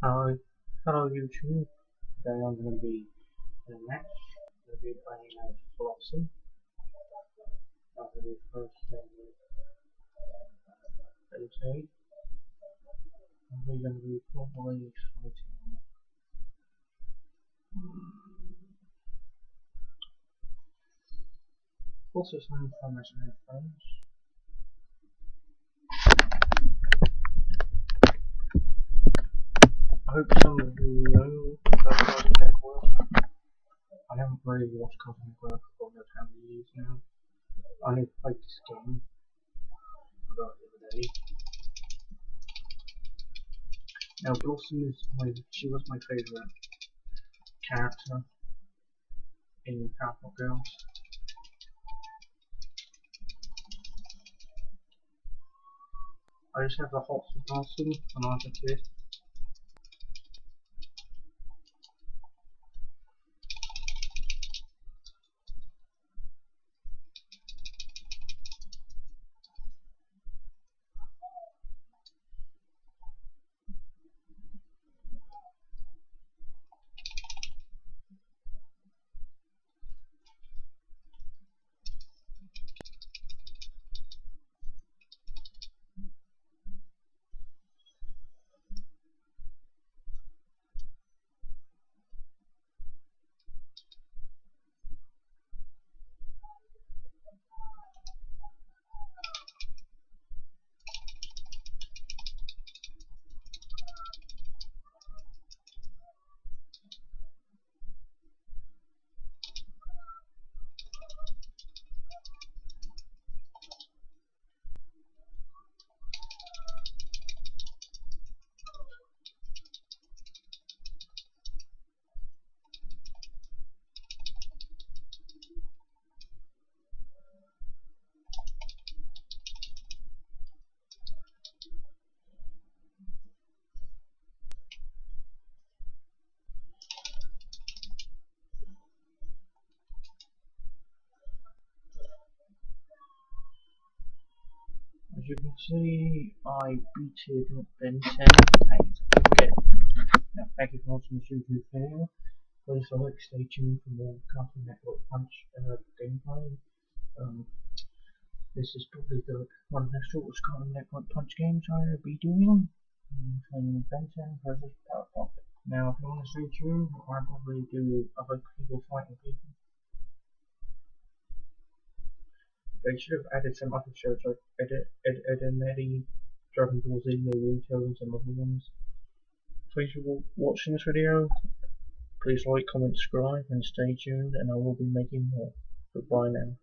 Hello, hello YouTube. Today I'm going to be in a match. I'm going to be playing as Blossom. That's going to be first rotate. I'm going to be probably fighting. Also, some fun as my friends. I hope some of you know about Cartoon Network. I haven't really watched Cartoon Network for over how many years now. I only played this game. I got it the other day. Now, Blossom she was my favourite character in Powerpuff Girls. I just have a hot for Blossom when I was a kid. As you can see, I beated Ben 10 8. Now, thank you for watching this YouTube video. Please stay tuned for more Cartoon Network Punch gameplay. Um, this is probably one of the shortest Cartoon Network Punch games I'll be doing. Playing Ben 10 versus Powerpuff. Now, if you want to stay tuned, I'll probably do other people fighting people. They should have added some other shows like Ed and Eddie, Dragon Ball Z, No Tones, and other ones. Thanks for watching this video. Please like, comment, subscribe, and stay tuned, and I will be making more. Goodbye now.